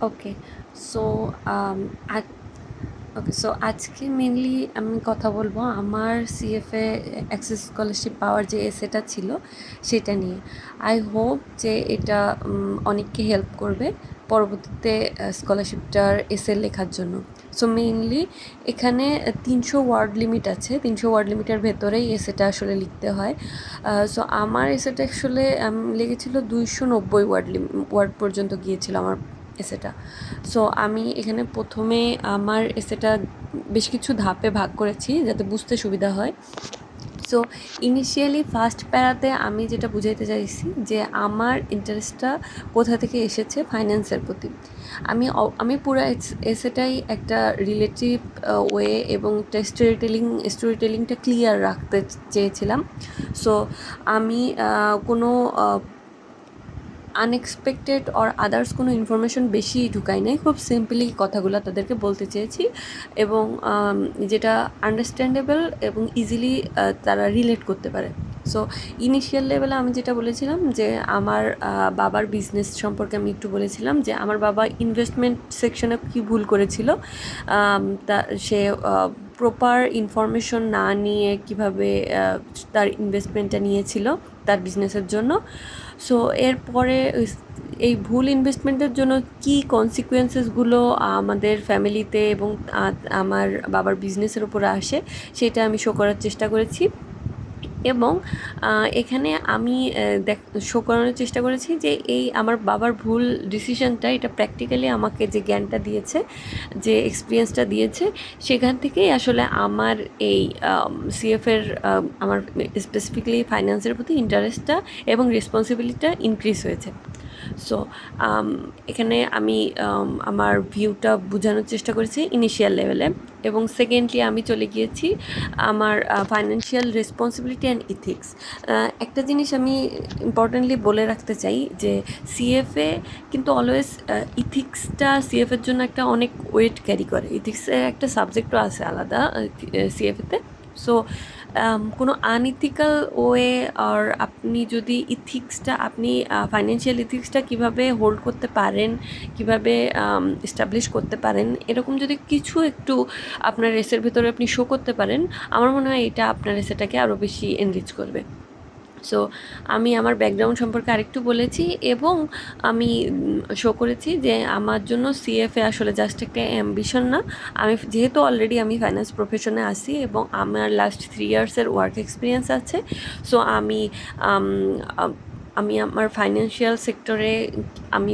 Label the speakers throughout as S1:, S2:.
S1: ওকে। So আম আ ওকে, so আজকে mainly আমি কথা বলবো আমার সিএফএ অ্যাক্সেস স্কলারশিপ পাওয়ার যে এসেটা ছিল সেটা নিয়ে। আই হোপ যে এটা অনেককে হেল্প করবে পরবর্তীতে স্কলারশিপটার এসে লেখার জন্য। সো মেইনলি এখানে 300 ওয়ার্ড লিমিট আছে, 300 ওয়ার্ড লিমিটের ভেতরেই এসেটা আসলে লিখতে হয়। সো আমার এসেটা আসলে লেগেছিল 290 ওয়ার্ড পর্যন্ত গিয়েছিল আমার এসেটা। সো আমি এখানে প্রথমে আমার এসেটা বেশ কিছু ধাপে ভাগ করেছি যাতে বুঝতে সুবিধা হয়। সো ইনিশিয়ালি ফার্স্ট প্যারাতে আমি যেটা বুঝাইতে চাইছি যে আমার ইন্টারেস্টটা কোথা থেকে এসেছে ফাইন্যান্সের প্রতি। আমি পুরো এসেটাই একটা রিলেটিভ ওয়ে এবং একটা স্টোরি টেলিংটা ক্লিয়ার রাখতে চেয়েছিলাম। সো আমি কোনো আনএক্সপেক্টেড অর আদার্স কোনো ইনফরমেশন বেশি ঢুকাই নাই, খুব সিম্পলি কথাগুলো তাদেরকে বলতে চেয়েছি এবং যেটা আন্ডারস্ট্যান্ডেবল এবং ইজিলি তারা রিলেট করতে পারে। সো ইনিশিয়াল লেভেলে আমি যেটা বলেছিলাম যে আমার বাবার বিজনেস সম্পর্কে আমি একটু বলেছিলাম যে আমার বাবা ইনভেস্টমেন্ট সেকশনে কী ভুল করেছিল, তা সে প্রপার ইনফরমেশন না নিয়ে কীভাবে তার ইনভেস্টমেন্টটা নিয়েছিল তার বিজনেসের জন্য। সো এরপরে এই ভুল ইনভেস্টমেন্টের জন্য কী কনসিকুয়েন্সেসগুলো আমাদের ফ্যামিলিতে এবং আমার বাবার বিজনেসের উপরে আসে সেটা আমি শো করার চেষ্টা করেছি। এবং এখানে আমি শো করানোর চেষ্টা করেছি যে এই আমার বাবার ভুল ডিসিশনটা এটা প্র্যাকটিক্যালি আমাকে যে জ্ঞানটা দিয়েছে, যে এক্সপিরিয়েন্সটা দিয়েছে, সেখান থেকেই আসলে আমার এই সিএফের আমার স্পেসিফিক্যালি ফাইন্যান্সের প্রতি ইন্টারেস্টটা এবং রেসপন্সিবিলিটিটা ইনক্রিজ হয়েছে। সো এখানে আমি আমার ভিউটা বোঝানোর চেষ্টা করেছি ইনিশিয়াল লেভেলে। এবং সেকেন্ডলি আমি চলে গিয়েছি আমার ফাইন্যান্সিয়াল রেসপন্সিবিলিটি অ্যান্ড ইথিক্স। একটা জিনিস আমি ইম্পর্টেন্টলি বলে রাখতে চাই যে সিএফএ কিন্তু অলওয়েজ ইথিক্সটা সিএফের জন্য একটা অনেক ওয়েট ক্যারি করে। ইথিক্সের একটা সাবজেক্টও আছে আলাদা সিএফএতে। সো কোনো আনইথিক্যাল ওয়ে আর আপনি যদি ইথিক্সটা আপনি ফাইন্যান্সিয়াল ইথিক্সটা কীভাবে হোল্ড করতে পারেন, কীভাবে এস্টাবলিশ করতে পারেন, এরকম যদি কিছু একটু আপনার রেসের ভেতরে আপনি শো করতে পারেন, আমার মনে হয় এটা আপনার রেসেটাকে আরও বেশি এনরিচ করবে। সো আমি আমার ব্যাকগ্রাউন্ড সম্পর্কে আরেকটু বলেছি এবং আমি শো করেছি যে আমার জন্য সিএফএ আসলে জাস্ট একটা অ্যাম্বিশন না। আমি যেহেতু অলরেডি আমি ফাইন্যান্স প্রফেশনে আছি এবং আমার লাস্ট 3 ইয়ার্সের ওয়ার্ক এক্সপিরিয়েন্স আছে। সো আমি আমার ফাইন্যান্সিয়াল সেক্টরে আমি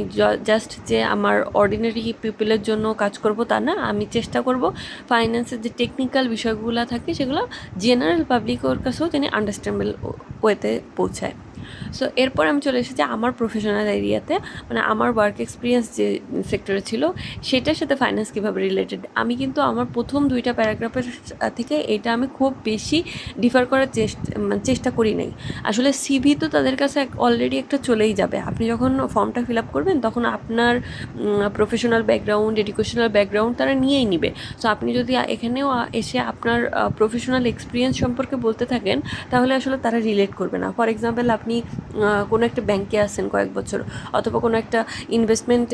S1: জাস্ট যে আমার অর্ডিনারি পিপলের জন্য কাজ করব তা না, আমি চেষ্টা করব ফাইন্যান্সের যে টেকনিক্যাল বিষয়গুলো থাকে সেগুলো জেনারেল পাবলিকের কাছেও যেন আন্ডারস্ট্যান্ডেবল ওয়েতে পৌঁছায়। সো এরপর আমি চলে এসেছি আমার প্রফেশনাল এরিয়াতে, মানে আমার ওয়ার্ক এক্সপিরিয়েন্স যে সেক্টরে ছিল সেটার সাথে ফাইন্যান্স কীভাবে রিলেটেড। আমি কিন্তু আমার প্রথম 2টা প্যারাগ্রাফের থেকে এটা আমি খুব বেশি ডিফার করার চেষ্টা করি নাই। আসলে সিভি তো তাদের কাছে অলরেডি একটা চলেই যাবে। আপনি যখন ফর্মটা ফিল আপ করবেন তখন আপনার প্রফেশনাল ব্যাকগ্রাউন্ড, এডুকেশনাল ব্যাকগ্রাউন্ড তারা নিয়েই নিবে। সো আপনি যদি এখানেও এসে আপনার প্রফেশনাল এক্সপিরিয়েন্স সম্পর্কে বলতে থাকেন তাহলে আসলে তারা রিলেট করবে না। ফর এক্সাম্পল আপনি কোনো একটা ব্যাংকে আছেন কয়েক বছর, অথবা কোনো একটা ইনভেস্টমেন্ট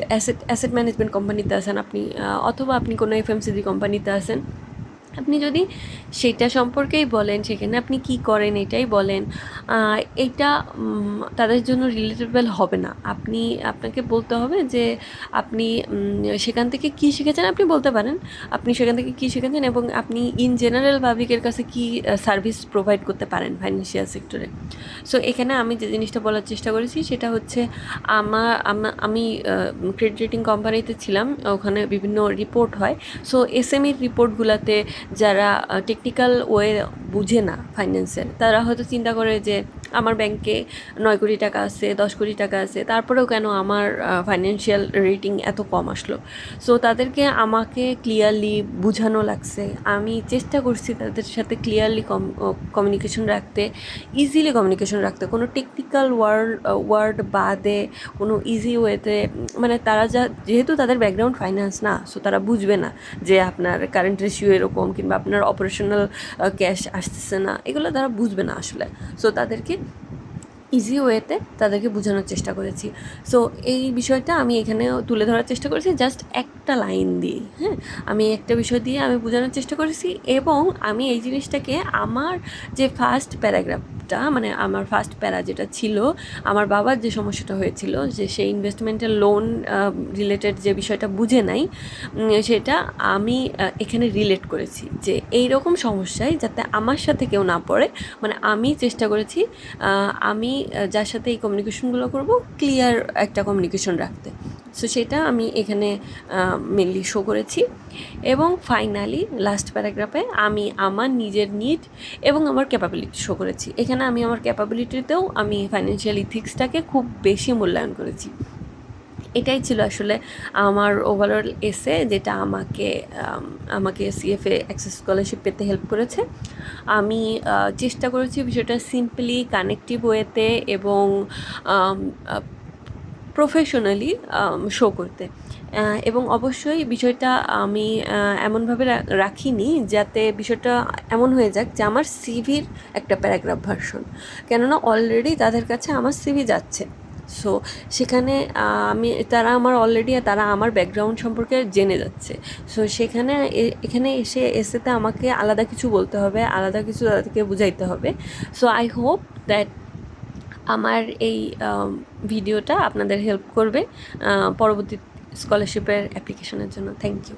S1: অ্যাসেট ম্যানেজমেন্ট কোম্পানিতে আছেন আপনি, অথবা আপনি কোনো এফএমসিজি কোম্পানিতে আছেন। আপনি যদি সেটা সম্পর্কেই বলেন, সেখানে আপনি কি করেন এটাই বলেন, এটা তাদের জন্য রিলেটেবল হবে না। আপনাকে বলতে হবে যে আপনি সেখান থেকে কী শিখেছেন। আপনি বলতে পারেন আপনি সেখান থেকে কী শিখেছেন এবং আপনি ইন জেনারেল পাবলিকের কাছে কী সার্ভিস প্রোভাইড করতে পারেন ফাইন্যান্সিয়াল সেক্টরে। সো এখানে আমি যে জিনিসটা বলার চেষ্টা করেছি সেটা হচ্ছে আমি ক্রেডিট রেটিং কোম্পানিতে ছিলাম, ওখানে বিভিন্ন রিপোর্ট হয়। সো এসএমইর রিপোর্টগুলোতে যারা টেকনিক্যাল ওয়ে বুঝে না ফাইন্যান্সের, তারা হয়তো চিন্তা করে যে আমার ব্যাংকে 9 কোটি টাকা আছে, 10 কোটি টাকা আছে, তারপরেও কেন আমার ফাইন্যান্সিয়াল রেটিং এত কম আসলো। সো তাদেরকে আমাকে ক্লিয়ারলি বুঝানো লাগছে। আমি চেষ্টা করছি তাদের সাথে ক্লিয়ারলি কমিউনিকেশন রাখতে, ইজিলি কমিউনিকেশন রাখতে, কোনো টেকনিক্যাল ওয়ার্ড বাদে কোনো ইজি ওয়েতে। মানে তারা যেহেতু তাদের ব্যাকগ্রাউন্ড ফাইন্যান্স না, সো তারা বুঝবে না যে আপনার কারেন্ট রেশিও এরকম কিংবা আপনার অপারেশনাল ক্যাশ আসতেছে না, এগুলো তারা বুঝবে না আসলে। সো তাদেরকে ইজি ওয়েতে তাদেরকে বোঝানোর চেষ্টা করেছি। সো এই বিষয়টা আমি এখানেও তুলে ধরার চেষ্টা করেছি জাস্ট একটা লাইন দিয়েই, হ্যাঁ? আমি একটা বিষয় দিয়ে আমি বোঝানোর চেষ্টা করেছি এবং আমি এই জিনিসটাকে আমার যে ফার্স্ট প্যারাগ্রাফটা, মানে আমার ফার্স্ট প্যারা যেটা ছিল, আমার বাবার যে সমস্যাটা হয়েছিল যে সে ইনভেস্টমেন্টের লোন রিলেটেড যে বিষয়টা বুঝে নাই, সেটা আমি এখানে রিলেট করেছি যে এই রকম সমস্যায় যাতে আমার সাথে কেউ না পড়ে, মানে আমি চেষ্টা করেছি আমি যার সাথে এই কমিউনিকেশনগুলো করব ক্লিয়ার একটা কমিউনিকেশন রাখতে। সো সেটা আমি এখানে মেনলি শো করেছি এবং ফাইনালি লাস্ট প্যারাগ্রাফে আমি আমার নিজের নিড এবং আমার ক্যাপাবিলিটি শো করেছি। এখানে আমি আমার ক্যাপাবিলিটিতেও আমি ফাইন্যান্সিয়াল ইথিক্সটাকে খুব বেশি মূল্যায়ন করেছি। এটাই ছিল আসলে আমার ওভারঅল এসে, যেটা আমাকে সিএফএ অ্যাক্সেস স্কলারশিপ পেতে হেল্প করেছে। আমি চেষ্টা করেছি বিষয়টা সিম্পলি কানেক্টিভ ওয়েতে এবং প্রফেশনালি শো করতে, এবং অবশ্যই বিষয়টা আমি এমনভাবে রাখিনি যাতে বিষয়টা এমন হয়ে যাক যে আমার সিভির একটা প্যারাগ্রাফ ভার্সন, কেননা অলরেডি তাদের কাছে আমার সিভি যাচ্ছে। সো সেখানে তারা আমার ব্যাকগ্রাউন্ড সম্পর্কে জেনে যাচ্ছে। সো সেখানে এখানে এসেতে আমাকে আলাদা কিছু বলতে হবে, আলাদা কিছু তাদেরকে বুঝাইতে হবে। সো আই হোপ দ্যাট আমার এই ভিডিওটা আপনাদের হেল্প করবে পরবর্তী স্কলারশিপের অ্যাপ্লিকেশনের জন্য। Thank you.